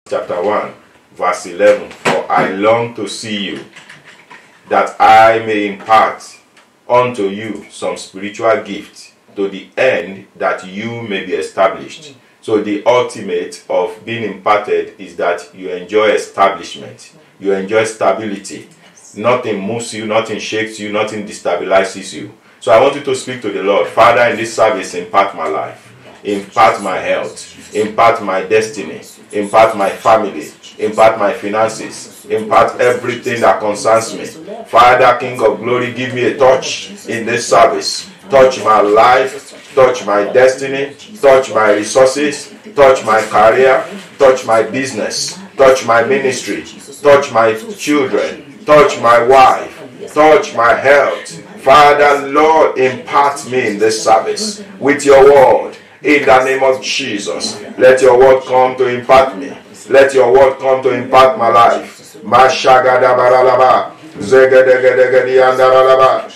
chapter 1, verse 11. For I long to see you, that I may impart unto you some spiritual gift, to the end that you may be established. So the ultimate of being imparted is that you enjoy establishment. You enjoy stability. Nothing moves you, nothing shakes you, nothing destabilizes you. So I want you to speak to the Lord. Father, in this service, impart my life, impart my health, impart my destiny, impart my family, impart my finances, impart everything that concerns me. Father, King of glory, give me a touch in this service. Touch my life, touch my destiny, touch my resources, touch my career, touch my business, touch my ministry, touch my children, touch my wife, touch my health. Father, Lord, impart me in this service with your word. In the name of Jesus, let your word come to impart me. Let your word come to impart my life. Mashagada baralaba, zegedegedegedi andaralaba,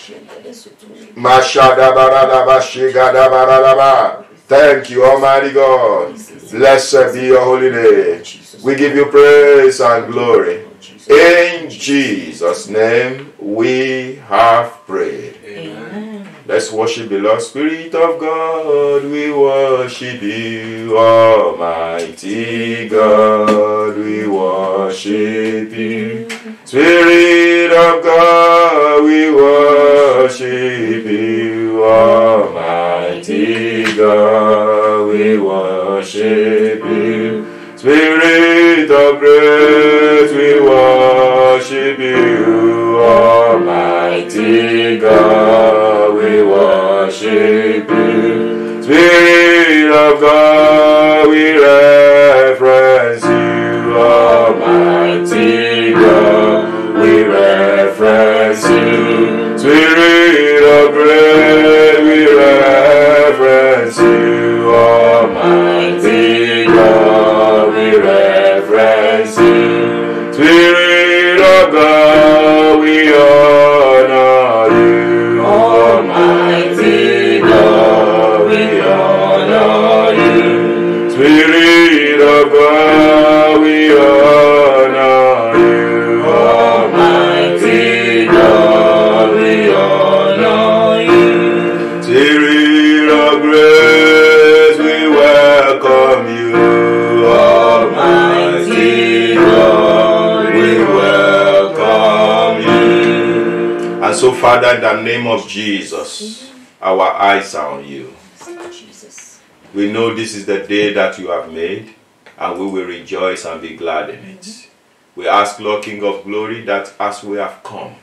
mashada baralaba, shigada baralaba. Thank you, Almighty God. Blessed be your holy name. We give you praise and glory. In Jesus' name we have prayed. Amen. Let's worship the Lord. Spirit of God, we worship you. Almighty God, we worship you. Spirit of God, we worship you. Almighty God, we worship you. Spirit of grace, we worship you. Almighty God, we worship you. Spirit of God, we reverence you. Almighty God, we reverence you. Spirit of grace, we reverence you. Almighty God, we reverence you. Spirit of God, we honor you. Almighty God, we honor you. Spirit of God, we honor you. Almighty God, we honor you. Spirit of grace, we welcome you. Almighty God, we welcome you. And so, Father, in the name of Jesus, our eyes are on you. Jesus. We know this is the day that you have made, and we will rejoice and be glad in it. We ask, Lord King of glory, that as we have come,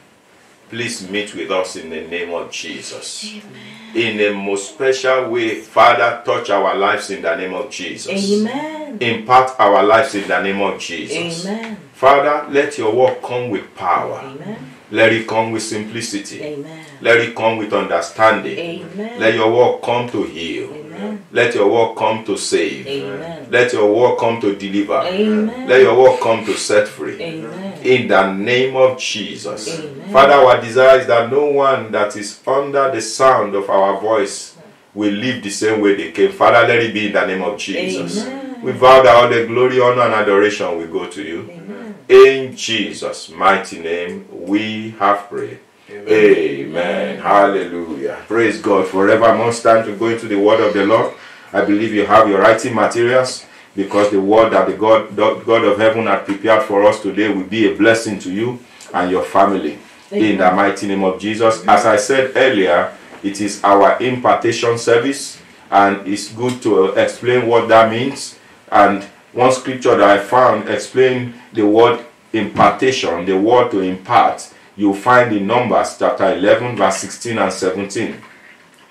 please meet with us in the name of Jesus. Amen. In a most special way, Father, touch our lives in the name of Jesus. Amen. Impart our lives in the name of Jesus. Amen. Father, let your word come with power. Amen. Let it come with simplicity. Amen. Let it come with understanding. Amen. Let your word come to heal. Amen. Let your word come to save. Amen. Let your word come to deliver. Amen. Let your word come to set free. Amen. In the name of Jesus. Amen. Father, our desire is that no one that is under the sound of our voice will live the same way they came. Father, let it be in the name of Jesus. Amen. We vow that all the glory, honor, and adoration will go to you. Amen. In Jesus' mighty name, we have prayed. Amen. Hallelujah. Praise God. Forevermore, stand to go into the word of the Lord. I believe you have your writing materials, because the word that the God of heaven had prepared for us today will be a blessing to you and your family. Amen. In the mighty name of Jesus. As I said earlier, it is our impartation service, and it's good to explain what that means. And one scripture that I found explain the word impartation, the word to impart. You'll find in Numbers chapter 11, verse 16 and 17.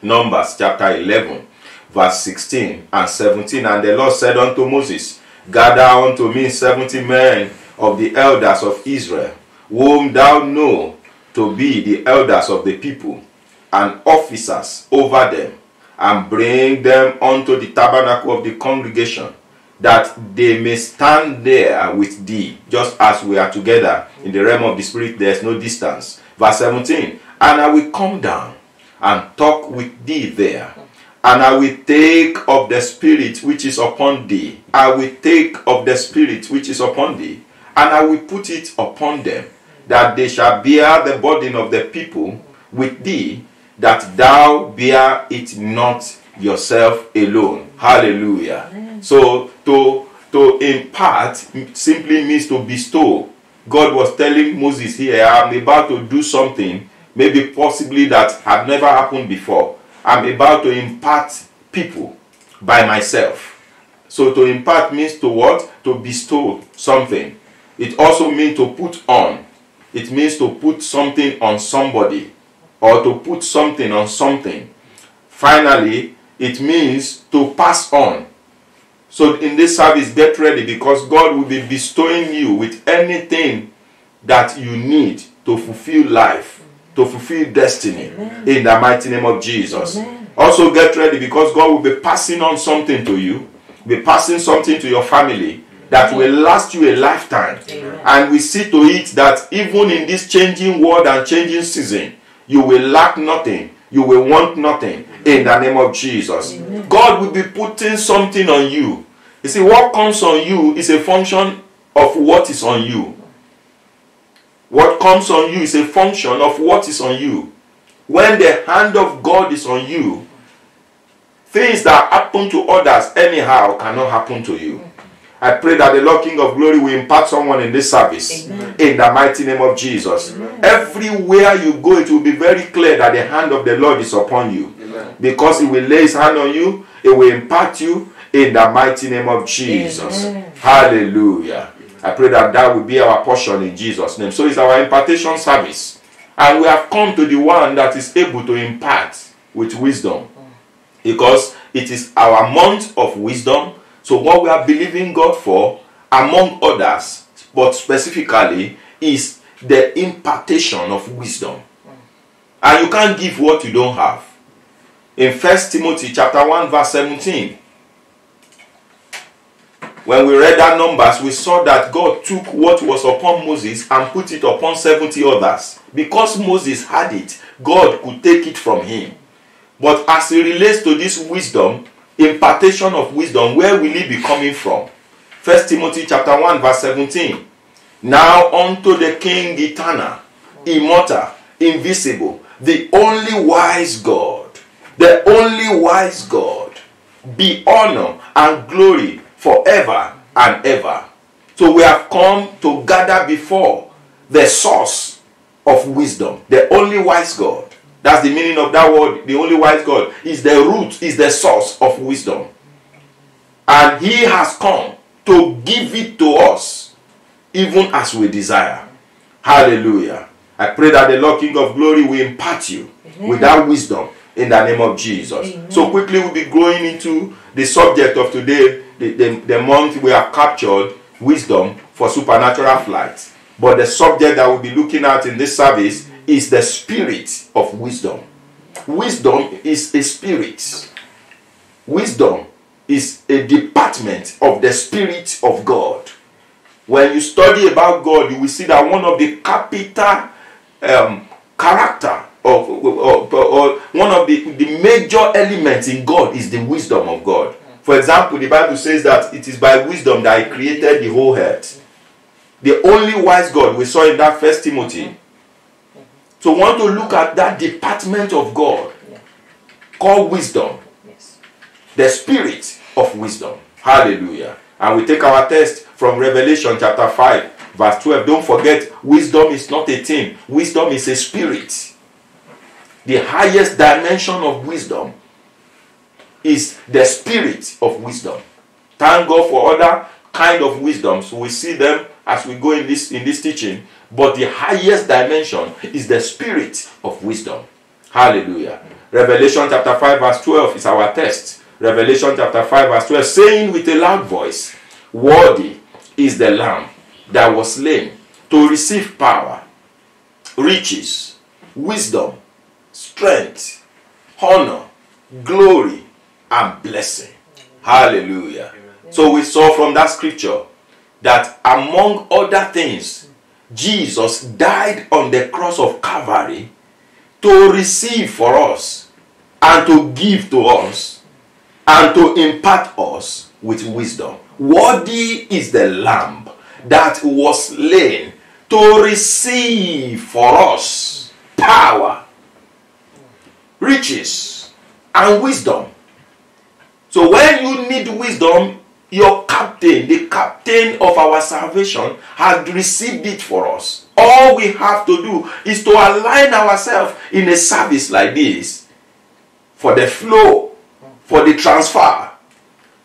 Numbers chapter 11, verse 16 and 17. And the Lord said unto Moses, Gather unto me 70 men of the elders of Israel, whom thou know to be the elders of the people, and officers over them, and bring them unto the tabernacle of the congregation, that they may stand there with thee. Just as we are together in the realm of the spirit, there is no distance. Verse 17, and I will come down and talk with thee there, And I will take of the Spirit which is upon thee. I will take of the Spirit which is upon thee, and I will put it upon them, that they shall bear the burden of the people with thee, that thou bear it not yourself alone. Hallelujah. Amen. So to impart simply means to bestow. God was telling Moses here, I'm about to do something, maybe possibly that had never happened before. I'm about to impart people by myself. So to impart means to what? To bestow something. It also means to put on. It means to put something on somebody, or to put something on something. Finally, it means to pass on. So in this service, get ready, because God will be bestowing you with anything that you need to fulfill life, to fulfill destiny. Amen. In the mighty name of Jesus. Amen. Also get ready, because God will be passing on something to you, be passing something to your family that will last you a lifetime. Amen. And we see to it that even in this changing world and changing season, you will lack nothing, you will want nothing, in the name of Jesus. Amen. God will be putting something on you. You see, what comes on you is a function of what is on you. What comes on you is a function of what is on you. When the hand of God is on you, things that happen to others anyhow cannot happen to you. I pray that the Lord King of Glory will impart someone in this service. Amen. In the mighty name of Jesus. Amen. Everywhere you go, it will be very clear that the hand of the Lord is upon you. Amen. Because He will lay His hand on you, He will impart you in the mighty name of Jesus. Amen. Hallelujah. I pray that that will be our portion in Jesus' name. So it's our impartation service. And we have come to the one that is able to impart with wisdom. Because it is our month of wisdom. So what we are believing God for, among others, but specifically, is the impartation of wisdom. And you can't give what you don't have. In 1 Timothy chapter 1 verse 17, when we read that Numbers, we saw that God took what was upon Moses and put it upon 70 others. Because Moses had it, God could take it from him. But as it relates to this wisdom, impartation of wisdom, where will it be coming from? 1 Timothy chapter 1 verse 17. Now unto the King eternal, immortal, invisible, the only wise God, be honor and glory forever and ever. So we have come to gather before the source of wisdom, the only wise God. That's the meaning of that word. The only wise God is the root, is the source of wisdom. And He has come to give it to us, even as we desire. Hallelujah. I pray that the Lord King of Glory will impart you with that wisdom in the name of Jesus. Amen. So quickly we'll be going into the subject of today, the month we have captured, wisdom for supernatural flight. But the subject that we'll be looking at in this service is the spirit of wisdom. Wisdom is a spirit. Wisdom is a department of the Spirit of God. When you study about God, you will see that one of the capital character or one of the major elements in God is the wisdom of God. For example, the Bible says that it is by wisdom that He created the whole earth. The only wise God we saw in that 1 Timothy. So we want to look at that department of God called wisdom. The spirit of wisdom. Hallelujah. And we take our text from Revelation chapter 5 verse 12. Don't forget, wisdom is not a thing. Wisdom is a spirit. The highest dimension of wisdom is the spirit of wisdom. Thank God for other kind of wisdom. So we see them as we go in this teaching. But the highest dimension is the spirit of wisdom. Hallelujah. Revelation chapter 5 verse 12 is our text. Revelation chapter 5 verse 12, saying with a loud voice, worthy is the Lamb that was slain to receive power, riches, wisdom, strength, honor, glory, and blessing. Hallelujah. Amen. So we saw from that scripture that among other things, Jesus died on the cross of Calvary to receive for us and to give to us and to impart us with wisdom. Worthy is the Lamb that was slain to receive for us power, riches, and wisdom. So when you need wisdom, your captain, the captain of our salvation, has received it for us. All we have to do is to align ourselves in a service like this for the flow, for the transfer,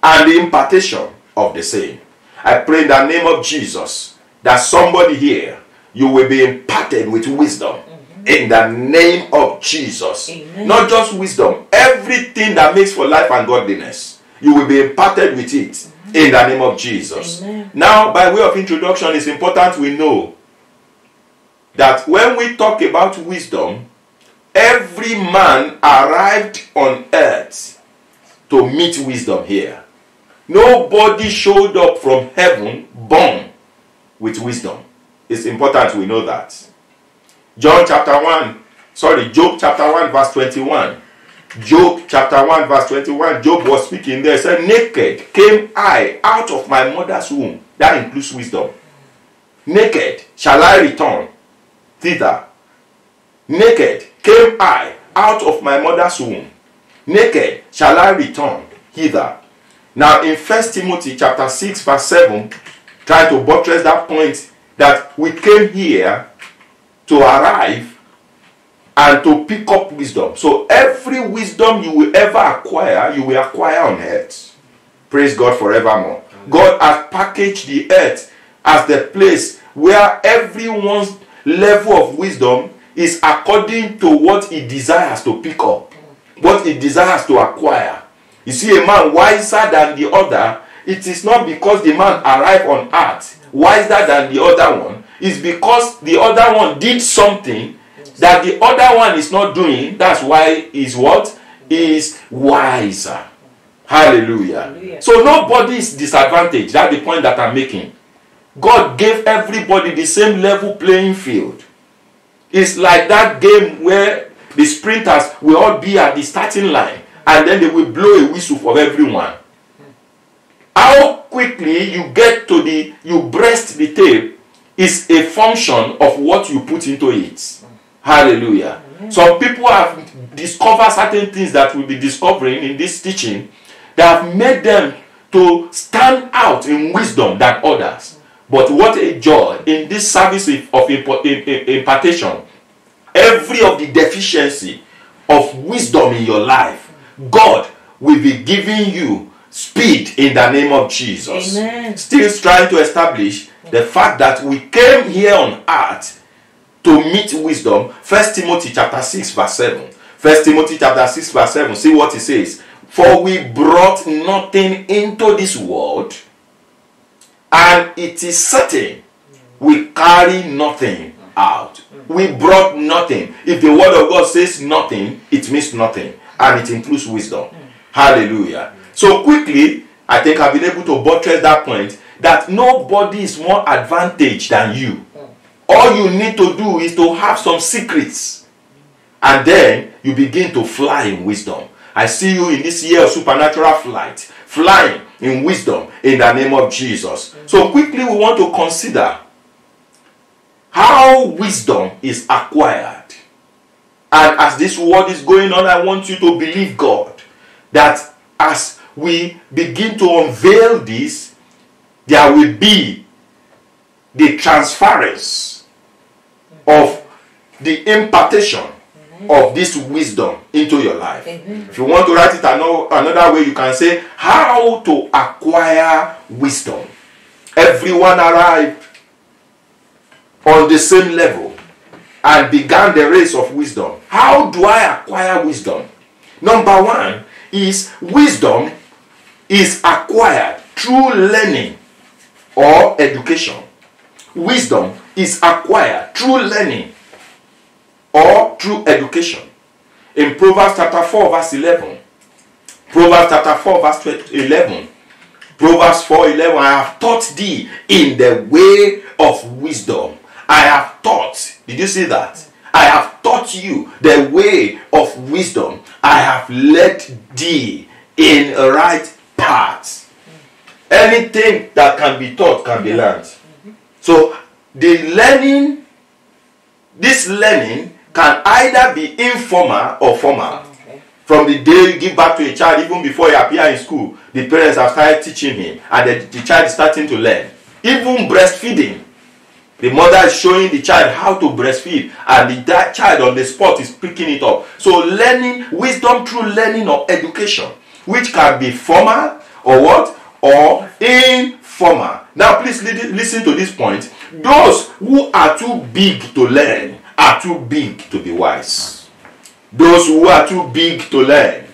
and the impartation of the same. I pray in the name of Jesus that somebody here, you will be imparted with wisdom. In the name of Jesus. Amen. Not just wisdom, everything that makes for life and godliness, you will be imparted with it in the name of Jesus. Amen. Now, by way of introduction, it's important we know that when we talk about wisdom, every man arrived on earth to meet wisdom here. Nobody showed up from heaven born with wisdom. It's important we know that. Job chapter 1 verse 21. Job chapter 1 verse 21. Job was speaking there. He said, naked came I out of my mother's womb. That includes wisdom. Naked shall I return thither. Naked came I out of my mother's womb. Naked shall I return hither. Now in 1 Timothy chapter 6 verse 7, trying to buttress that point that we came here to arrive and to pick up wisdom. So every wisdom you will ever acquire, you will acquire on earth. Praise God forevermore. God has packaged the earth as the place where everyone's level of wisdom is according to what he desires to pick up, what he desires to acquire. You see, a man wiser than the other, it is not because the man arrived on earth wiser than the other one. It's because the other one did something that the other one is not doing. That's why he's what? Is wiser. Hallelujah. Hallelujah. So nobody is disadvantaged. That's the point that I'm making. God gave everybody the same level playing field. It's like that game where the sprinters will all be at the starting line and then they will blow a whistle for everyone. How quickly you get to you breast the tape is a function of what you put into it. Hallelujah. Some people have discovered certain things that we'll be discovering in this teaching that have made them to stand out in wisdom than others. But what a joy in this service of impartation. Every of the deficiency of wisdom in your life, God will be giving you speed in the name of Jesus. Amen. Still trying to establish the fact that we came here on earth to meet wisdom. 1 Timothy chapter 6 verse 7. 1 Timothy chapter 6 verse 7. See what it says. For we brought nothing into this world, and it is certain we carry nothing out. We brought nothing. If the word of God says nothing, it means nothing. And it includes wisdom. Hallelujah. So quickly, I think I've been able to buttress that point that nobody is more advantaged than you. All you need to do is to have some secrets. And then you begin to fly in wisdom. I see you in this year of supernatural flight, flying in wisdom in the name of Jesus. So quickly we want to consider how wisdom is acquired. And as this word is going on, I want you to believe God that as we begin to unveil this, there will be the transference of the impartation of this wisdom into your life. If you want to write it another way, you can say how to acquire wisdom. Everyone arrived on the same level and began the race of wisdom. How do I acquire wisdom? Number one is wisdom is acquired through learning or education. Wisdom is acquired through learning or through education. In Proverbs chapter 4 verse 11. Proverbs chapter 4 verse 11. Proverbs 4:11. I have taught thee in the way of wisdom. I have taught. Did you see that? I have taught you the way of wisdom. I have led thee in a right path. Anything that can be taught can be learned. So this learning can either be informal or formal. From the day you give back to a child, even before he appears in school, the parents have started teaching him, and the child is starting to learn. Even breastfeeding, the mother is showing the child how to breastfeed, and that child on the spot is picking it up. So learning, wisdom through learning or education, which can be formal or what? Or informal. Now please listen to this point. Those who are too big to learn are too big to be wise. Those who are too big to learn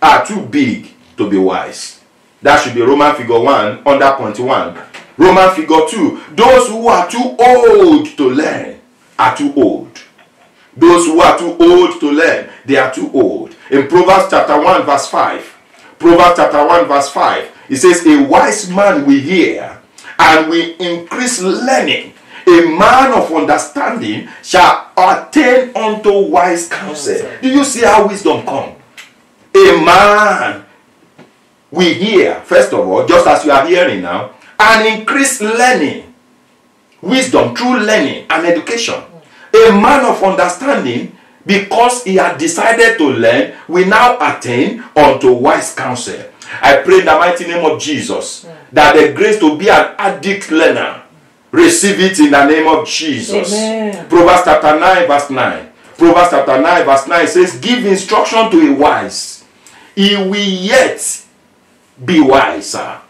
are too big to be wise. That should be Roman figure 1 under point 1. Roman figure 2. Those who are too old to learn are too old. Those who are too old to learn, they are too old. In Proverbs chapter 1 verse 5. Proverbs chapter 1 verse 5. It says, a wise man will hear and will increase learning. A man of understanding shall attain unto wise counsel. Do you see how wisdom comes? A man will hear, first of all, just as you are hearing now, and increase learning. Wisdom through learning and education. A man of understanding, because he had decided to learn, will now attain unto wise counsel. I pray in the mighty name of Jesus that the grace to be an addict learner, receive it in the name of Jesus. Amen. Proverbs chapter 9 verse 9. Proverbs chapter 9 verse 9 says, give instruction to a wise, he will yet be wiser.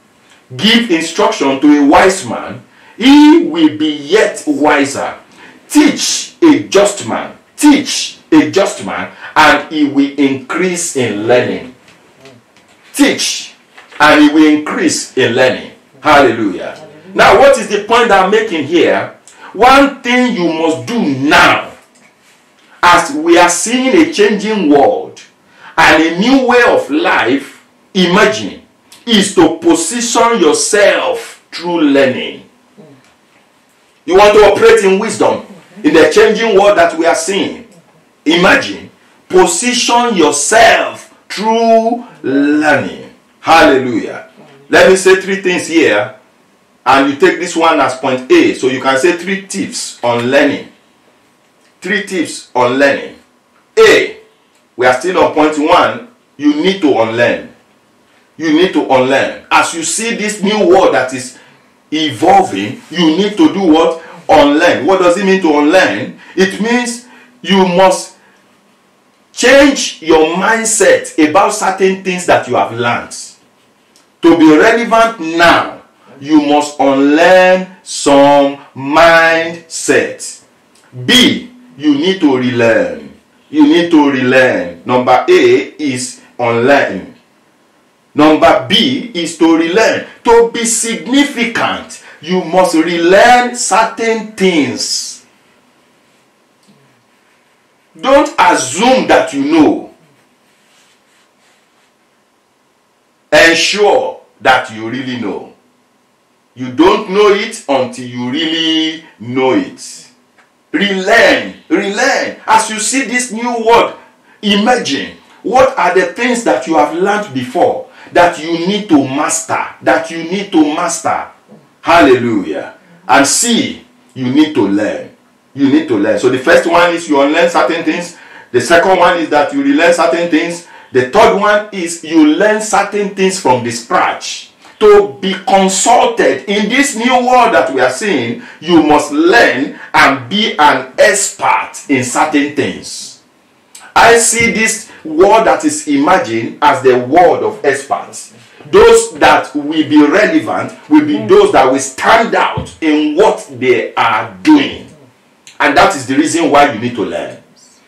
Give instruction to a wise man, he will be yet wiser. Teach a just man, and he will increase in learning. Teach, and he will increase in learning. Hallelujah. Now, what is the point I'm making here? One thing you must do now, as we are seeing a changing world and a new way of life emerging, is to position yourself through learning. You want to operate in wisdom in the changing world that we are seeing. Imagine, position yourself through learning. Hallelujah. Let me say 3 things here, and you take this one as point A, so you can say 3 tips on learning. 3 tips on learning. A, we are still on point 1. You need to unlearn. You need to unlearn. As you see this new world that is evolving, you need to do what? Unlearn. What does it mean to unlearn? It means you must change your mindset about certain things that you have learned. To be relevant now, you must unlearn some mindset. B, you need to relearn. You need to relearn. Number A is unlearn. Number B is to relearn. To be significant, you must relearn certain things. Don't assume that you know. Ensure that you really know. You don't know it until you really know it. Relearn. Relearn. As you see this new world emerging, what are the things that you have learned before that you need to master? That you need to master. Hallelujah. And C, you need to learn. You need to learn. So the first one is you unlearn certain things. The second one is that you relearn certain things. The third one is you learn certain things from the scratch. To be consulted in this new world that we are seeing, you must learn and be an expert in certain things. I see this world that is emerging as the world of experts. Those that will be relevant will be those that will stand out in what they are doing. And that is the reason why you need to learn.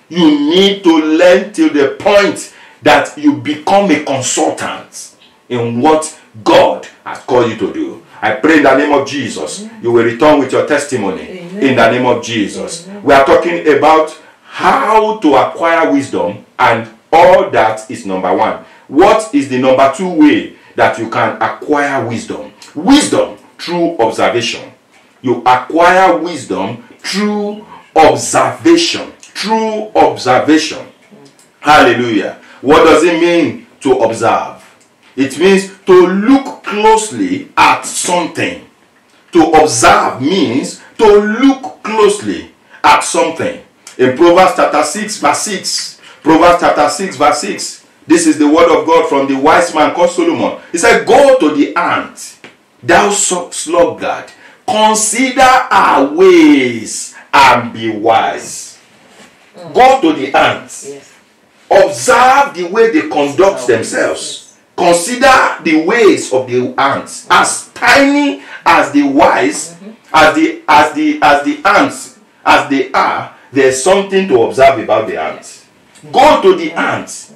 You need to learn till the point that you become a consultant in what God has called you to do. I pray in the name of Jesus, you will return with your testimony. Amen. In the name of Jesus. Amen. We are talking about how to acquire wisdom, and all that is number 1. What is the number 2 way that you can acquire wisdom? Wisdom through observation. You acquire wisdom through observation. through observation. Hallelujah. What does it mean to observe? It means to look closely at something. To observe means to look closely at something. In Proverbs chapter 6 verse 6, Proverbs chapter 6 verse 6, this is the word of God from the wise man called Solomon. He said, go to the ant, thou sluggard, consider our ways and be wise. Go to the ants. Yes. Observe the way they conduct themselves. Consider the ways of the ants. As tiny as the wise, as the ants, as they are, there's something to observe about the ants. Go to the ants.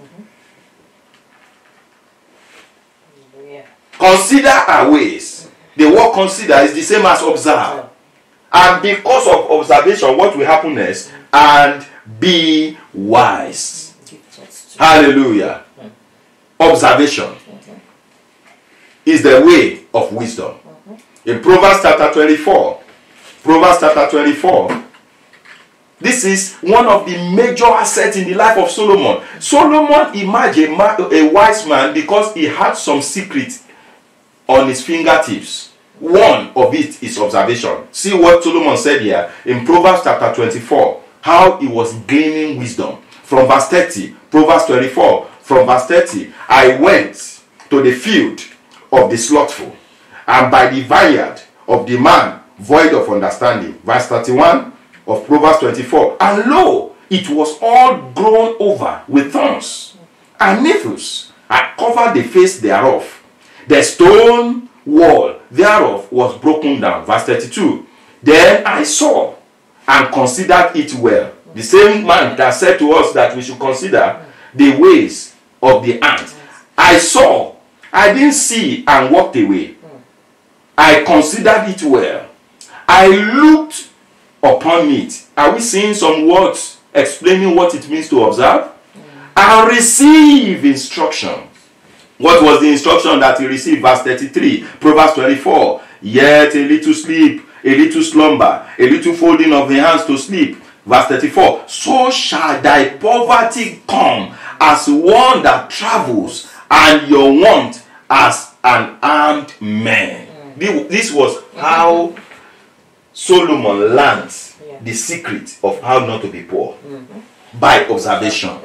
Consider our ways. The word consider is the same as observe. And because of observation, what will happen next? And be wise. Hallelujah. Observation is the way of wisdom. In Proverbs chapter 24, Proverbs chapter 24, this is one of the major assets in the life of Solomon. Solomon emerged a wise man because he had some secrets on his fingertips. One of it is observation. See what Solomon said here in Proverbs chapter 24, how he was gaining wisdom. From verse 30, Proverbs 24, from verse 30, I went to the field of the slothful, and by the vineyard of the man void of understanding. Verse 31 of Proverbs 24, and lo, it was all grown over with thorns, and nettles had covered the face thereof. The stone wall thereof was broken down. Verse 32, then I saw and considered it well. The same man that said to us that we should consider the ways of the ant. I saw, I didn't see and walked away. I considered it well. I looked upon it. Are we seeing some words explaining what it means to observe? And receive instruction. What was the instruction that he received? Verse 33, Proverbs 24. Yet a little sleep, a little slumber, a little folding of the hands to sleep. Verse 34, so shall thy poverty come as one that travels, and your want as an armed man. This was how Solomon learned the secret of how not to be poor. By observation.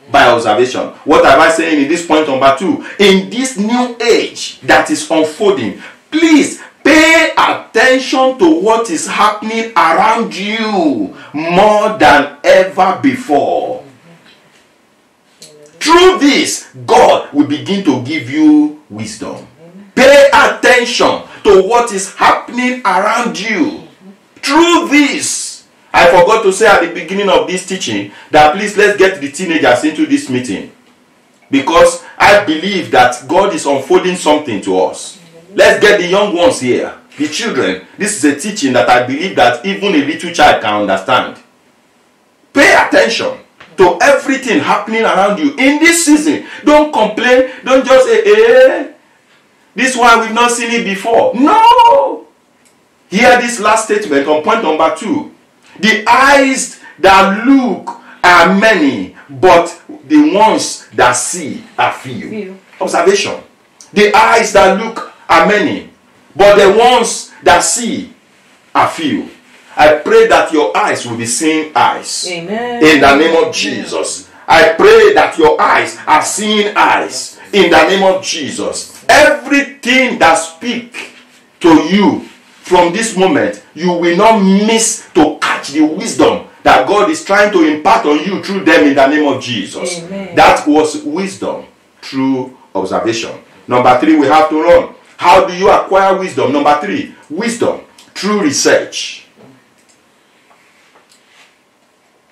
By observation. What am I saying in this point number 2? In this new age that is unfolding, please pay attention to what is happening around you more than ever before. Through this, God will begin to give you wisdom. Pay attention to what is happening around you. Through this, I forgot to say at the beginning of this teaching that please let's get the teenagers into this meeting. Because I believe that God is unfolding something to us. Let's get the young ones here. The children. This is a teaching that I believe that even a little child can understand. Pay attention to everything happening around you in this season. Don't complain. Don't just say, this one we've not seen it before. No. Hear this last statement on point number 2. The eyes that look are many, but the ones that see are few. Observation. The eyes that look are many, but the ones that see are few. I pray that your eyes will be seeing eyes. Amen. In the name of Jesus. I pray that your eyes are seeing eyes. In the name of Jesus. Everything that speaks to you from this moment, you will not miss to catch the wisdom that God is trying to impart on you through them in the name of Jesus. Amen. That was wisdom through observation. Number 3, we have to run. How do you acquire wisdom? Number 3, wisdom through research.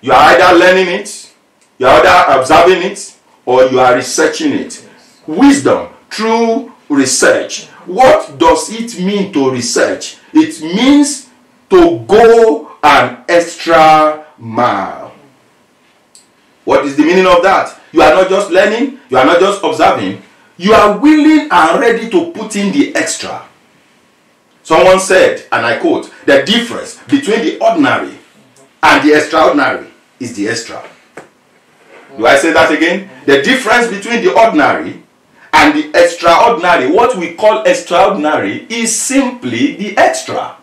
You are either learning it, you are either observing it, or you are researching it. Wisdom through research. What does it mean to research? It means to go an extra mile. What is the meaning of that? You are not just learning, you are not just observing, you are willing and ready to put in the extra. Someone said, and I quote, the difference between the ordinary and the extraordinary is the extra. Do I say that again? The difference between the ordinary and the extraordinary, what we call extraordinary, is simply the extra.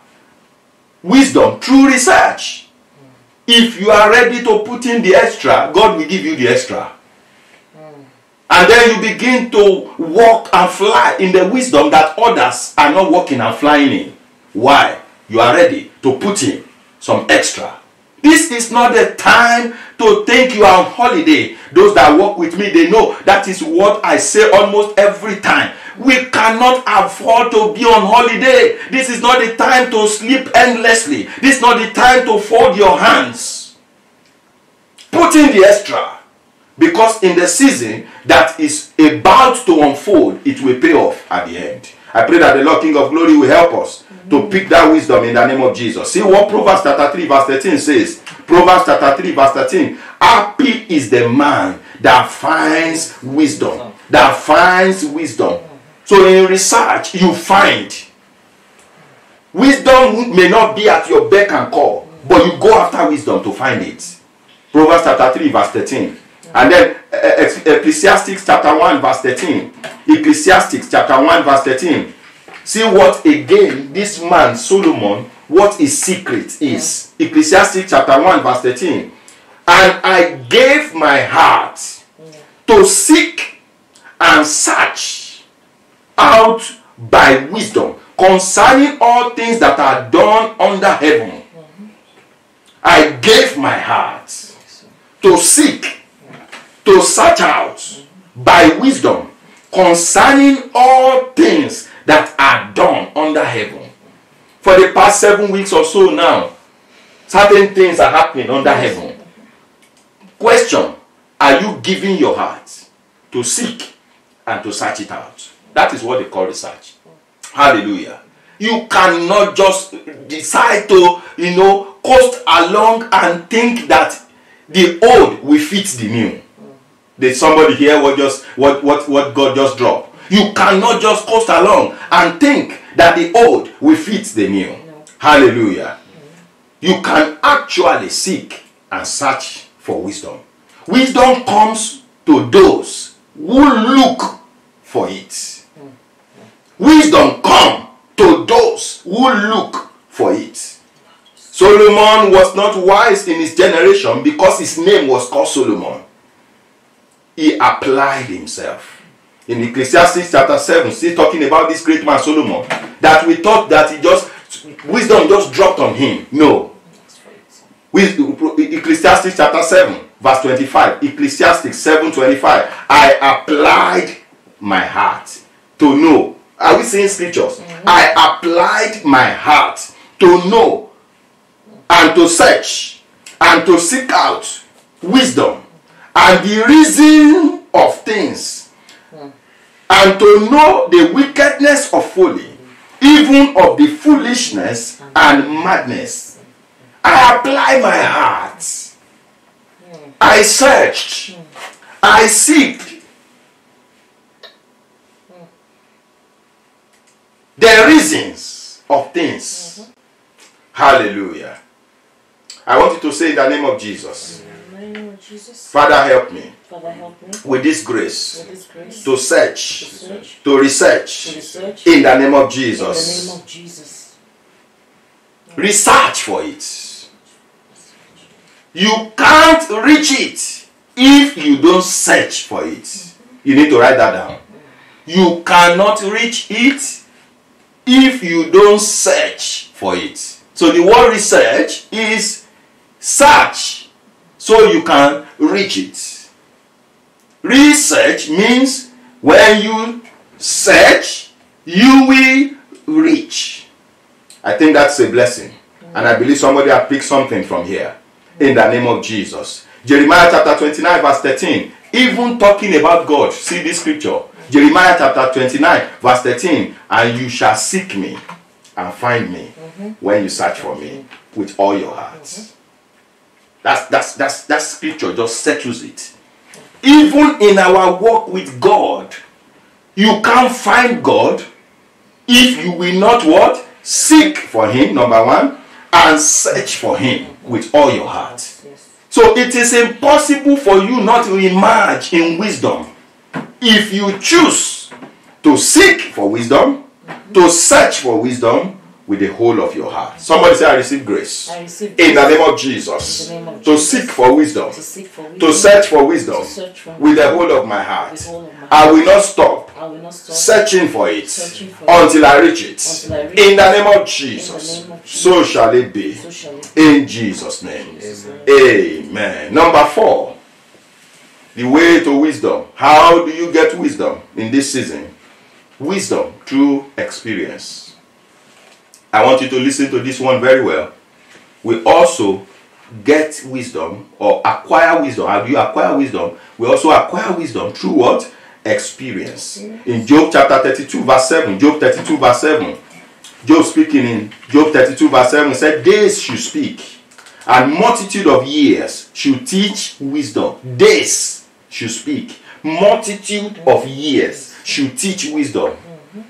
Wisdom through research. If you are ready to put in the extra, God will give you the extra. And then you begin to walk and fly in the wisdom that others are not walking and flying in. Why? You are ready to put in some extra. This is not the time to think you are on holiday. Those that work with me, they know that is what I say almost every time. We cannot afford to be on holiday. This is not the time to sleep endlessly. This is not the time to fold your hands. Put in the extra. Because in the season that is about to unfold, it will pay off at the end. I pray that the Lord King of Glory will help us to pick that wisdom in the name of Jesus. See what Proverbs chapter 3 verse 13 says. Proverbs chapter 3 verse 13. Happy is the man that finds wisdom. That finds wisdom. So in research, you find. Wisdom may not be at your beck and call, but you go after wisdom to find it. Proverbs chapter 3 verse 13. And then Ecclesiastes chapter 1 verse 13. Ecclesiastes chapter 1 verse 13. See what again this man Solomon, what his secret is. Ecclesiastes chapter 1 verse 13. And I gave my heart to seek and search out by wisdom concerning all things that are done under heaven. I gave my heart to seek, to search out by wisdom concerning all things that are done under heaven. For the past 7 weeks or so now, certain things are happening under heaven. Question: are you giving your heart to seek and to search it out? That is what they call research. Hallelujah. You cannot just decide to, coast along and think that the old will fit the new. Did somebody hear what God just dropped? You cannot just coast along and think that the old will fit the new. No. Hallelujah. You can actually seek and search for wisdom. Wisdom comes to those who look for it. Wisdom comes to those who look for it. Solomon was not wise in his generation because his name was called Solomon. He applied himself. In Ecclesiastes chapter 7, still talking about this great man Solomon, that we thought that wisdom just dropped on him. No. Ecclesiastes chapter 7, verse 25. Ecclesiastes 7:25. I applied my heart to know. Are we seeing scriptures? Mm-hmm. I applied my heart to know and to search and to seek out wisdom and the reason of things, and to know the wickedness of folly, even of the foolishness and madness. I apply my heart. I searched. I seek the reasons of things. Hallelujah. I want you to say in the name of Jesus. Father, help me. Father, help me with this grace, to search, to research in the name of Jesus. In the name of Jesus. Research for it. You can't reach it if you don't search for it. You need to write that down. You cannot reach it if you don't search for it. So the word research is search so you can reach it. Research means when you search, you will reach. I think that's a blessing. And I believe somebody has picked something from here. In the name of Jesus. Jeremiah chapter 29 verse 13. Even talking about God. See this scripture. Jeremiah chapter 29 verse 13. And you shall seek me and find me when you search for me with all your heart. That scripture just settles it. Even in our walk with God, you can't find God if you will not what? Seek for him, number one, and search for him with all your heart. So So it is impossible for you not to emerge in wisdom if you choose to seek for wisdom, to search for wisdom with the whole of your heart. Somebody say, I receive grace. I receive In the grace. name of Jesus. In the name of To Jesus. seek for wisdom. To seek for wisdom. To search for wisdom To search for with the wisdom. whole of my heart. With the whole of my I will not stop I will not stop searching for it searching for until I reach it. Until I reach In the it. name of In the Jesus. name of Jesus. So shall it be. So shall it In Jesus' name. be. Jesus' name. Amen. Number 4. The way to wisdom. How do you get wisdom in this season? Wisdom through experience. I want you to listen to this one very well. We also get wisdom or acquire wisdom. How do you acquire wisdom? We also acquire wisdom through what? Experience. In Job chapter 32 verse 7. Job 32 verse 7. Job speaking in Job 32 verse 7 said, days should speak, and multitude of years should teach wisdom. Days should speak. Multitude of years should teach wisdom.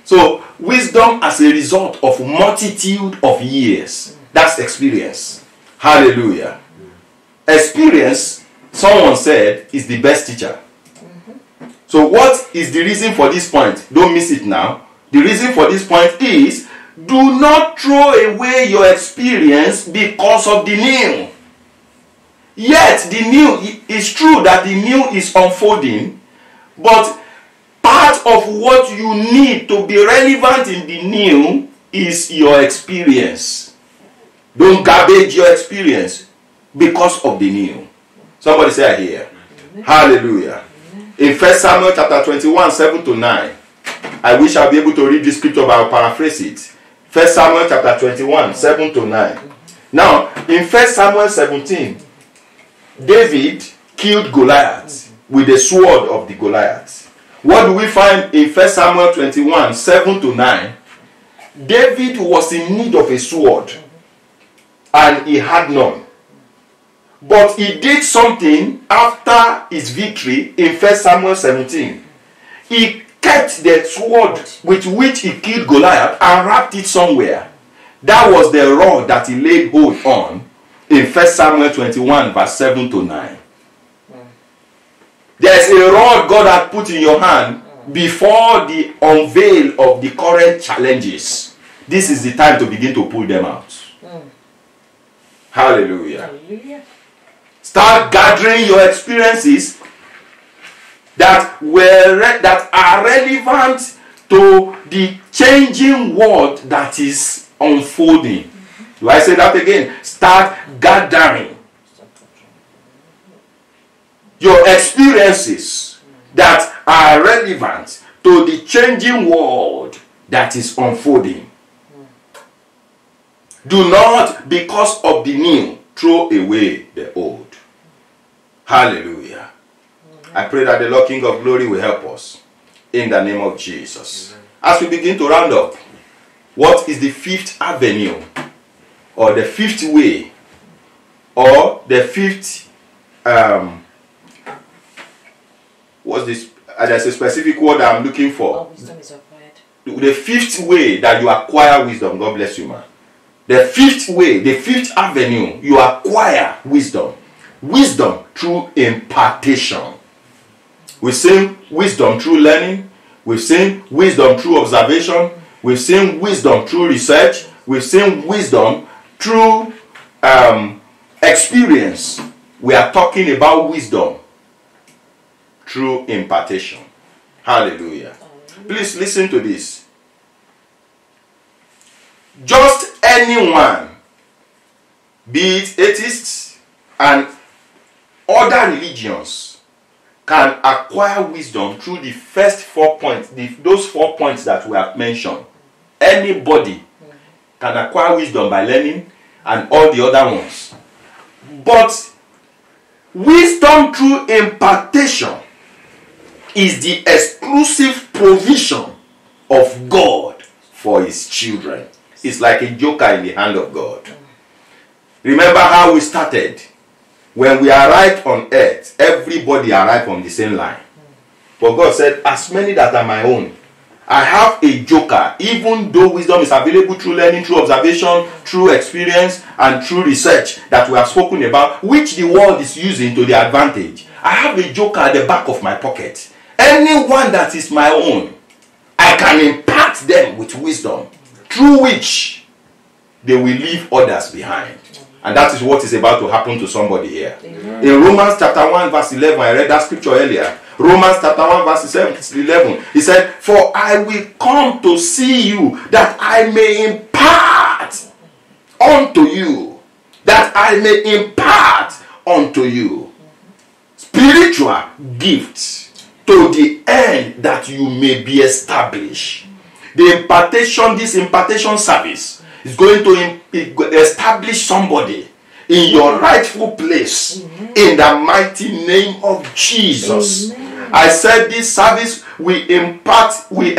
So, wisdom as a result of multitude of years. That's experience. Hallelujah. Experience, someone said, is the best teacher. So, what is the reason for this point? Don't miss it now. The reason for this point is, do not throw away your experience because of the new. Yet, the new, it's true that the new is unfolding, but part of what you need to be relevant in the new is your experience. Don't garbage your experience because of the new. Somebody say, I hear. Hallelujah. In 1 Samuel chapter 21, 7 to 9, I wish I'll be able to read this scripture, but I'll paraphrase it. 1 Samuel chapter 21, 7 to 9. Now, in 1 Samuel 17, David killed Goliath with the sword of the Goliath. What do we find in 1 Samuel 21, 7 to 9? David was in need of a sword, and he had none. But he did something after his victory in 1 Samuel 17. He kept the sword with which he killed Goliath and wrapped it somewhere. That was the rod that he laid hold on in 1 Samuel 21, verse 7 to 9. There's a rod God had put in your hand before the unveil of the current challenges. This is the time to begin to pull them out. Hallelujah. Hallelujah. Start gathering your experiences that are relevant to the changing world that is unfolding. Do I say that again? Start gathering your experiences that are relevant to the changing world that is unfolding. Do not, because of the new, throw away the old. Hallelujah. I pray that the Lord King of Glory will help us in the name of Jesus. As we begin to round up, what is the fifth avenue or the fifth way or the fifth what's this? There's a specific word I'm looking for. All wisdom is acquired. The fifth way that you acquire wisdom. God bless you, man. The fifth way, the fifth avenue, you acquire wisdom. Wisdom through impartation. We've seen wisdom through learning. We've seen wisdom through observation. We've seen wisdom through research. We've seen wisdom through experience. We are talking about wisdom through impartation. Hallelujah. Please listen to this. Just anyone, be it atheists and other religions, can acquire wisdom through the first 4 points, those 4 points that we have mentioned. Anybody can acquire wisdom by learning and all the other ones. But wisdom through impartation is the exclusive provision of God for his children. It's like a joker in the hand of God. Remember how we started. When we arrived on earth, everybody arrived on the same line. But God said, as many that are my own, I have a joker. Even though wisdom is available through learning, through observation, through experience, and through research that we have spoken about, which the world is using to their advantage, I have a joker at the back of my pocket. Anyone that is my own, I can impart them with wisdom, through which they will leave others behind. And that is what is about to happen to somebody here. Amen. In Romans chapter 1 verse 11, I read that scripture earlier. Romans chapter 1 verse 11, he said, for I will come to see you, that I may impart unto you, that I may impart unto you spiritual gifts, to the end that you may be established. The impartation, this impartation service is going to establish somebody in your rightful place. Amen. In the mighty name of Jesus. Amen. I said this service will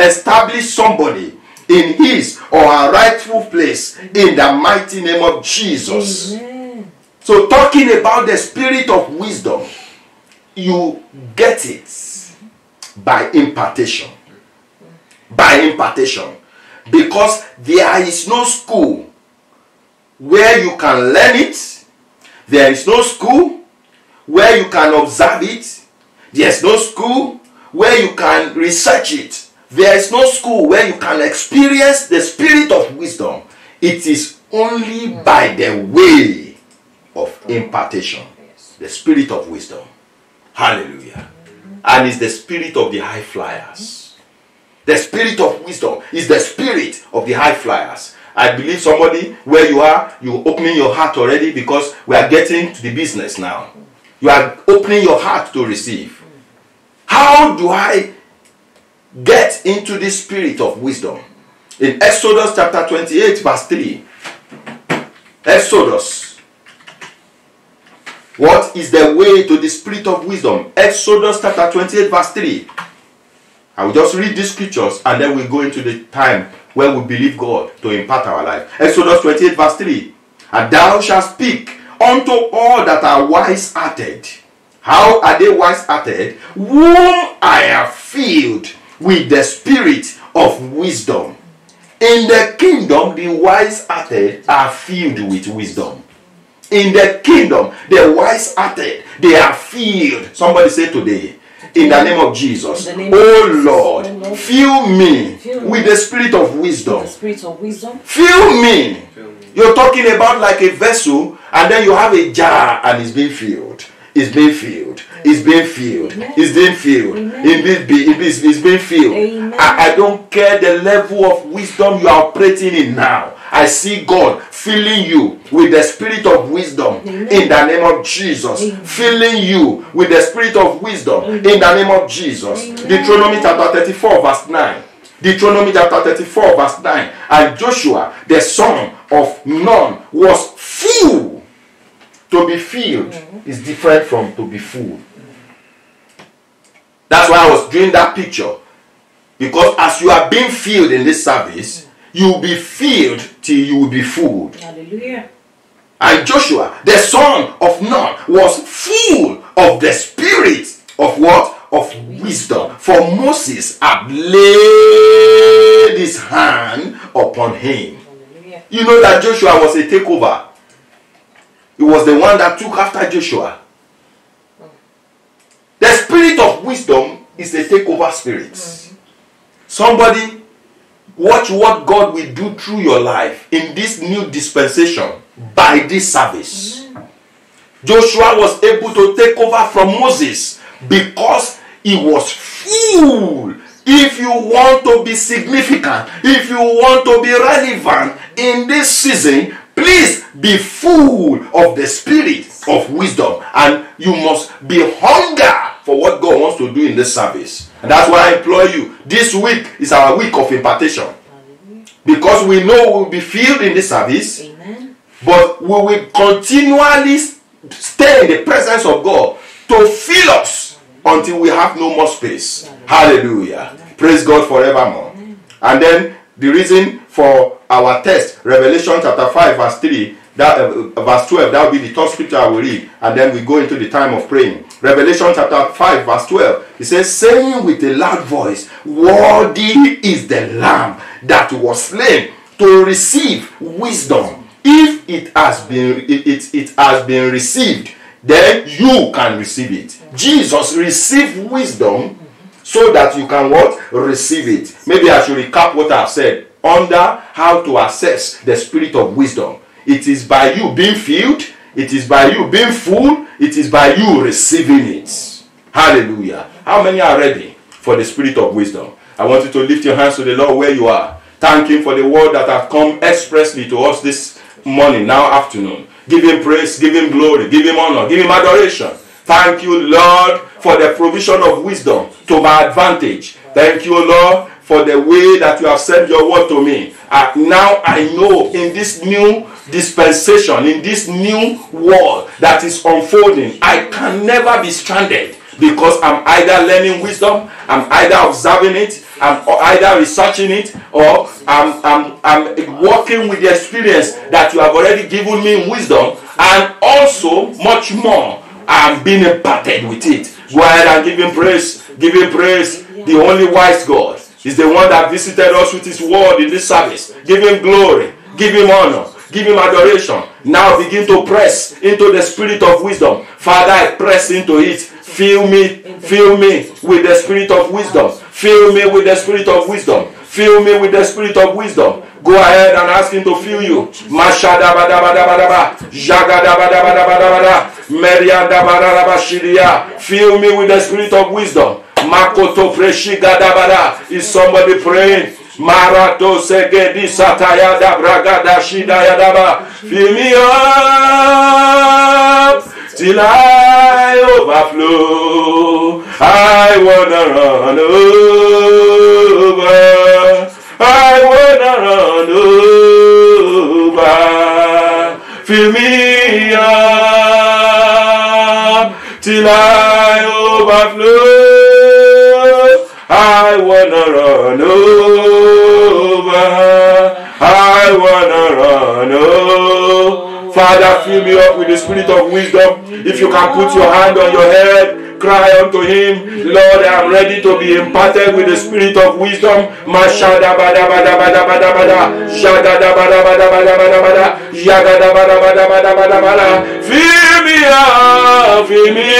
establish somebody in his or her rightful place in the mighty name of Jesus. Amen. So talking about the spirit of wisdom, you get it by impartation. By impartation. Because there is no school where you can learn it. There is no school where you can observe it. There's no school where you can research it. There is no school where you can experience the spirit of wisdom. It is only by the way of impartation. The spirit of wisdom. Hallelujah. And it's the spirit of the high flyers. The spirit of wisdom is the spirit of the high flyers. I believe somebody where you are, you're opening your heart already, because we are getting to the business now. You are opening your heart to receive. How do I get into this spirit of wisdom? In Exodus chapter 28 verse 3. Exodus. What is the way to the spirit of wisdom? Exodus chapter 28 verse 3. I will just read these scriptures and then we'll go into the time where we believe God to impart our life. Exodus 28 verse 3. And thou shalt speak unto all that are wise-hearted. How are they wise-hearted? Whom I have filled with the spirit of wisdom. In the kingdom, the wise-hearted are filled with wisdom. In the kingdom, the wise-hearted, they are filled. Somebody say today, in the name of Jesus, oh Lord, fill me with the spirit of wisdom. The spirit of wisdom. Fill me. You're talking about like a vessel, and then you have a jar and it's being filled. It's being filled. It's being filled. It's being filled. It's being filled. I don't care the level of wisdom you are operating in now. I see God filling you with the spirit of wisdom. Amen. In the name of Jesus. Amen. Filling you with the spirit of wisdom. Amen. In the name of Jesus. Amen. Deuteronomy chapter 34 verse 9. Deuteronomy chapter 34 verse 9. And Joshua the son of Nun was filled. To be filled is different from to be full. That's why I was doing that picture. Because as you are being filled in this service, you will be filled till you will be full. Hallelujah. And Joshua, the son of Nun, was full of the spirit of what? Of wisdom. For Moses had laid his hand upon him. Hallelujah. You know that Joshua was a takeover. He was the one that took after Joshua. The spirit of wisdom is a takeover spirit. Somebody, watch what God will do through your life in this new dispensation by this service. Joshua was able to take over from Moses because he was full. If you want to be significant, if you want to be relevant in this season, please be full of the spirit of wisdom, and you must be hunger for what God wants to do in this service. And that's why I implore you, this week is our week of impartation. Because we know we will be filled in this service. Amen. But we will continually stay in the presence of God to fill us until we have no more space. Hallelujah. Praise God forevermore. And then the reason for our text, Revelation chapter 5 verse 3, That verse 12, that will be the third scripture I will read, and then we go into the time of praying. Revelation chapter 5 verse 12, it says, saying with a loud voice, worthy is the Lamb that was slain to receive wisdom. If it has been received, then you can receive it. Jesus received wisdom so that you can what? Receive it. Maybe I should recap what I've said under how to assess the spirit of wisdom. It is by you being filled, it is by you being full, it is by you receiving it. Hallelujah. How many are ready for the spirit of wisdom? I want you to lift your hands to the Lord where you are. Thank Him for the word that has come expressly to us this morning, now afternoon. Give Him praise, give Him glory, give Him honor, give Him adoration. Thank you, Lord, for the provision of wisdom to my advantage. Thank you, Lord, for the way that you have sent your word to me. Now I know in this new dispensation, in this new world that is unfolding, I can never be stranded, because I'm either learning wisdom, I'm either observing it, I'm either researching it, or I'm working with the experience that you have already given me in wisdom, and also much more, I'm being imparted with it. Go ahead and give Him praise. Give Him praise. The only wise God is the one that visited us with His word in this service. Give Him glory. Give Him honor. Give Him adoration. Now begin to press into the spirit of wisdom. Father, I press into it. Fill me with the spirit of wisdom. Fill me with the spirit of wisdom. Fill me with the spirit of wisdom. Go ahead and ask Him to fill you. Mashada bada bada bada bada. Jagada bada bada bada bada. Merianda bada bada shiria. Fill me with the spirit of wisdom. Makoto preshi gada bada. Is somebody praying? Marato segedi sataya da bragada shidaya daba. Fill me up till I overflow. I wanna run over. I wanna run over. Fill me up till I overflow. I wanna run over. I wanna run over. Father, fill me up with the spirit of wisdom. If you can put your hand on your head, cry unto Him, Lord, I am ready to be imparted with the spirit of wisdom. Mashada bada bada bada bada bada. Shagada bada bada bada bada bada. Yagada bada bada bada bada bada. Fill me up, fill me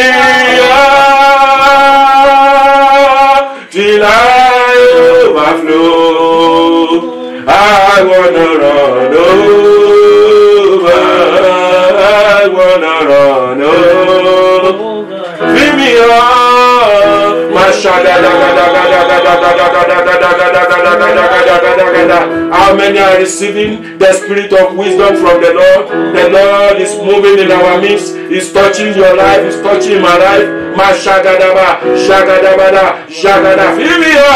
up till I overflow. I wanna run over. I wanna run over. Fill me up. How many are receiving the spirit of wisdom from the Lord? The Lord is moving in our midst. He's touching your life. He's touching my life. Mashagadaba, shagadabada, shagada. Fill me up.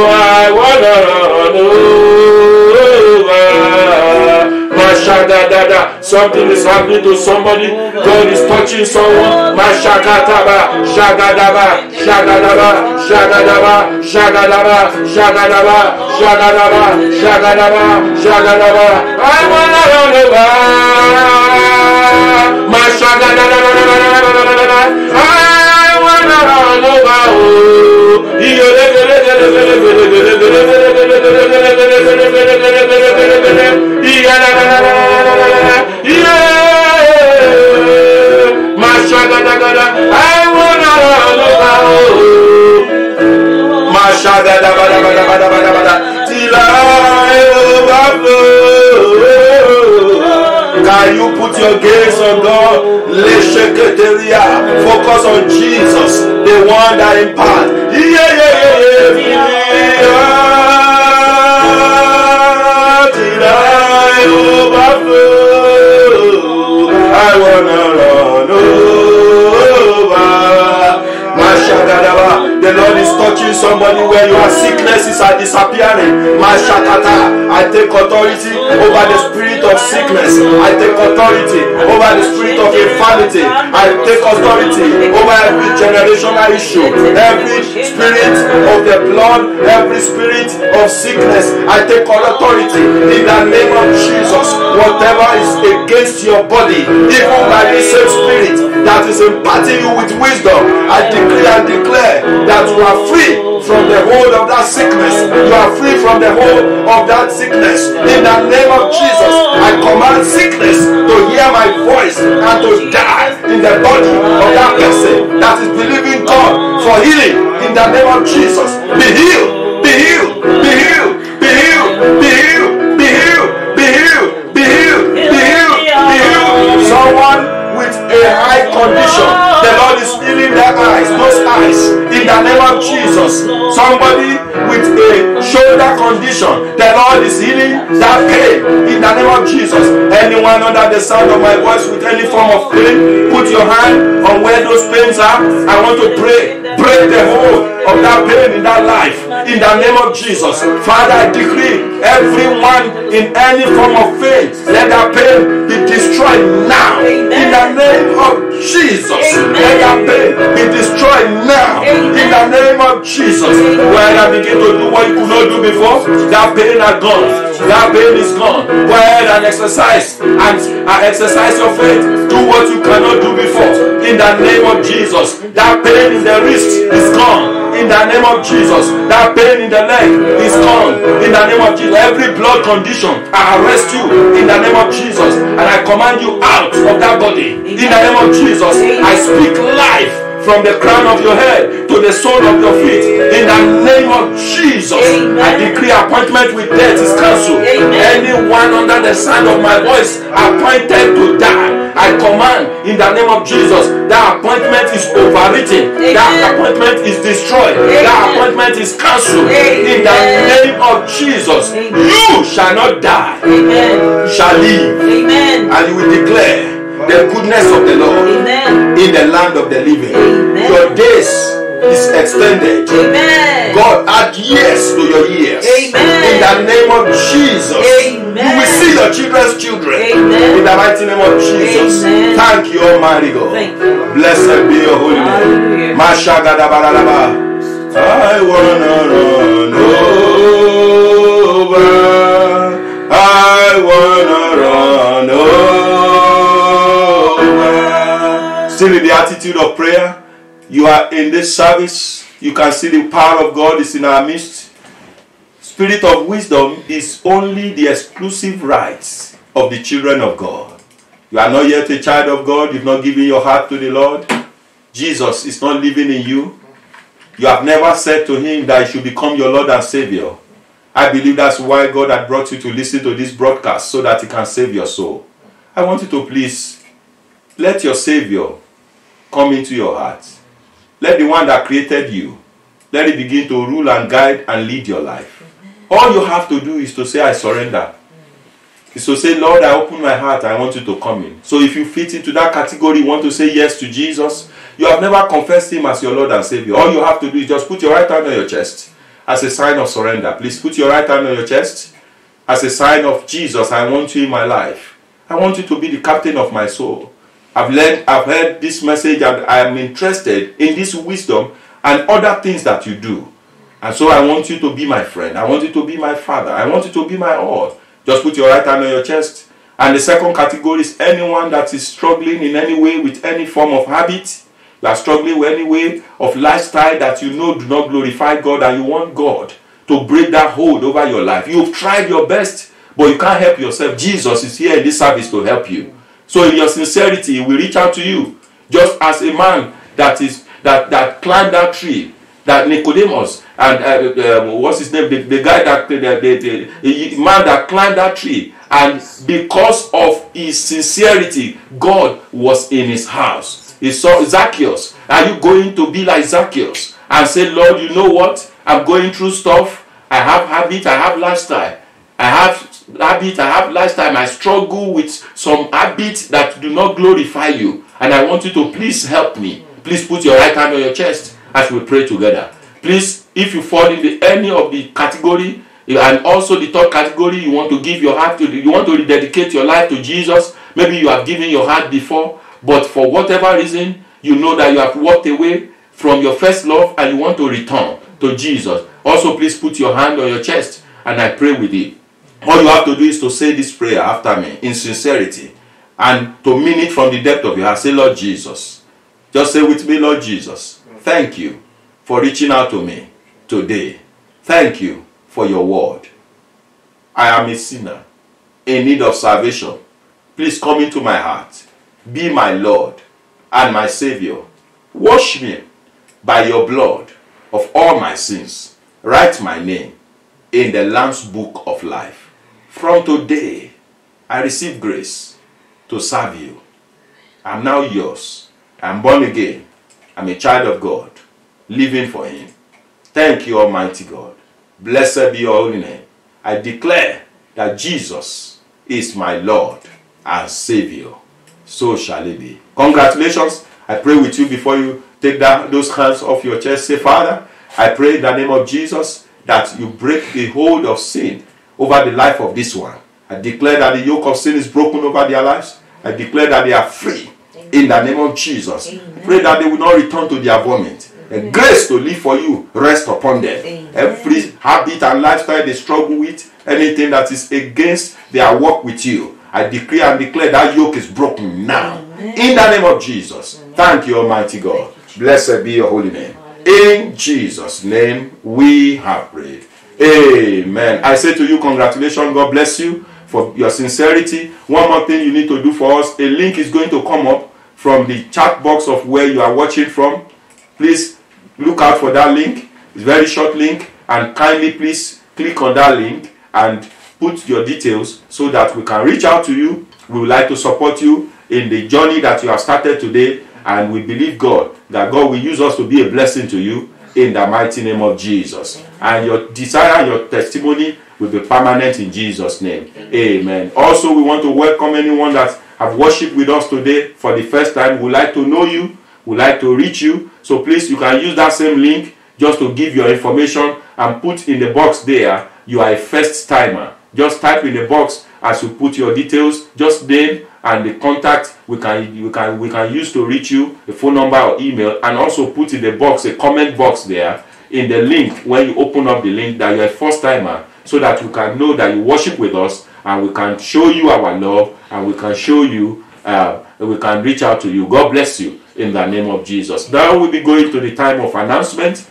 I wanna run over. Mashagadada. Something is happening to somebody. God is touching someone. Mashakataba, shagadaba, shagadaba, shagadaba, shagadaba, shagadaba, shagadaba, shagadaba, shagadaba. I wanna run over. Mashagadaba. I wanna run over. Till I overflow. Can you put your gaze on God? Focus on Jesus, the one that imparts. Till I overflow. I wanna run over. The Lord is touching somebody where your sicknesses are disappearing. I take authority over the spirit spirit of sickness. I take authority over the spirit of infirmity. I take authority over every generational issue, every spirit of the blood, every spirit of sickness. I take authority in the name of Jesus. Whatever is against your body, even by the same spirit that is imparting you with wisdom, I decree and declare that you are free from the hold of that sickness. You are free from the hold of that sickness. In the name of Jesus, I command sickness to hear my voice and to die in the body of that person that is believing God for healing. In the name of Jesus, be healed, be healed, be healed, be healed, be healed, be healed, be healed, be healed, be healed, be healed. Someone with a high condition, the Lord is healing their eyes, those eyes, in the name of Jesus. Somebody with a shoulder condition, the Lord is healing that pain in the name of Jesus. Anyone under the sound of my voice with any form of pain, put your hand on where those pains are. I want to pray. Break the hold of that pain in that life in the name of Jesus. Father, I decree everyone in any form of pain, let that pain be destroyed now in the name of Jesus. Let that pain be destroyed now in the name of Jesus. When I begin to do what you could not do before, that pain is gone. That pain is gone. Go ahead and exercise your faith. Do what you cannot do before in the name of Jesus. That pain in the wrist is gone. In the name of Jesus, that pain in the leg is gone. In the name of Jesus, every blood condition, I arrest you in the name of Jesus, and I command you out of that body. In the name of Jesus, I speak life from the crown of your head to the sole of your feet. In the name of Jesus, I decree appointment with death is cancelled. Anyone under the sound of my voice appointed to die, I command in the name of Jesus, that appointment is overwritten. That appointment is destroyed. That appointment is cancelled. In the name of Jesus, you shall not die. You shall live. And you will declare the goodness of the Lord in the land of the living. Your days is extended. God add years to your years. In the name of Jesus, you will see your children's children. In the mighty name of Jesus. Thank you, Almighty God. Blessed be your holy name. I wanna run over. I wanna run over. Still in the attitude of prayer. You are in this service. You can see the power of God is in our midst. Spirit of wisdom is only the exclusive rights of the children of God. You are not yet a child of God. You've not given your heart to the Lord. Jesus is not living in you. You have never said to him that he should become your Lord and Savior. I believe that's why God had brought you to listen to this broadcast, so that he can save your soul. I want you to please let your Savior come into your heart. Let the one that created you, let it begin to rule and guide and lead your life. All you have to do is to say, I surrender. Is to say, Lord, I open my heart, I want you to come in. So if you fit into that category, you want to say yes to Jesus, you have never confessed him as your Lord and Savior. All you have to do is just put your right hand on your chest as a sign of surrender. Please put your right hand on your chest as a sign of Jesus, I want you in my life. I want you to be the captain of my soul. I've heard this message and I am interested in this wisdom and other things that you do. And so I want you to be my friend. I want you to be my father. I want you to be my all. Just put your right hand on your chest. And the second category is anyone that is struggling in any way with any form of habit. You are struggling with any way of lifestyle that you know do not glorify God, and you want God to break that hold over your life. You've tried your best, but you can't help yourself. Jesus is here in this service to help you. So in your sincerity, he will reach out to you. Just as a man that climbed that tree, that Nicodemus, and what's his name? The guy that, the man that climbed that tree. And because of his sincerity, God was in his house. He saw Zacchaeus. Are you going to be like Zacchaeus and say, Lord, you know what? I'm going through stuff. I have habit, I have lifestyle. I struggle with some habits that do not glorify you. And I want you to please help me. Please put your right hand on your chest as we pray together. Please, if you fall in any of the category, And also the third category, you want to give your heart to, you want to rededicate your life to Jesus. Maybe you have given your heart before, but for whatever reason, you know that you have walked away from your first love and you want to return to Jesus. Also, please put your hand on your chest and I pray with you. All you have to do is to say this prayer after me in sincerity and to mean it from the depth of your heart. Say, Lord Jesus. Just say with me, Lord Jesus, thank you for reaching out to me today. Thank you for your word. I am a sinner in need of salvation. Please come into my heart. Be my Lord and my Savior. Wash me by your blood of all my sins. Write my name in the Lamb's book of life. From today, I receive grace to serve you. I'm now yours. I'm born again. I'm a child of God, living for him. Thank you, Almighty God. Blessed be your holy name. I declare that Jesus is my Lord and Savior. So shall it be. Congratulations. I pray with you before you take those hands off your chest. Say, Father, I pray in the name of Jesus that you break the hold of sin over the life of this one. I declare that the yoke of sin is broken over their lives. I declare that they are free in the name of Jesus. I pray that they will not return to their vomit. A grace to live for you rest upon them. Amen. Every habit and lifestyle they struggle with, anything that is against their walk with you, I decree and declare that yoke is broken now. Amen. In the name of Jesus. Amen. Thank you, Almighty God. Blessed be your holy name. In Jesus' name we have prayed. Amen. I say to you, congratulations. God bless you for your sincerity. One more thing you need to do for us. A link is going to come up from the chat box of where you are watching from. Please look out for that link. It's a very short link, and kindly please click on that link and put your details so that we can reach out to you. We would like to support you in the journey that you have started today, and we believe God that God will use us to be a blessing to you in the mighty name of Jesus. And your desire, your testimony will be permanent in Jesus' name. Amen. Also, we want to welcome anyone that have worshiped with us today for the first time. We would like to know you. We would like to reach you. So please, you can use that same link just to give your information and put in the box there, you are a first timer. Just type in the box as you put your details, just name and the contact we can use to reach you, the phone number or email, and also put in the box, a comment box there in the link when you open up the link that you're a first timer, so that we can know that you worship with us and we can show you our love and we can show you, we can reach out to you. God bless you in the name of Jesus. Now we'll be going to the time of announcement.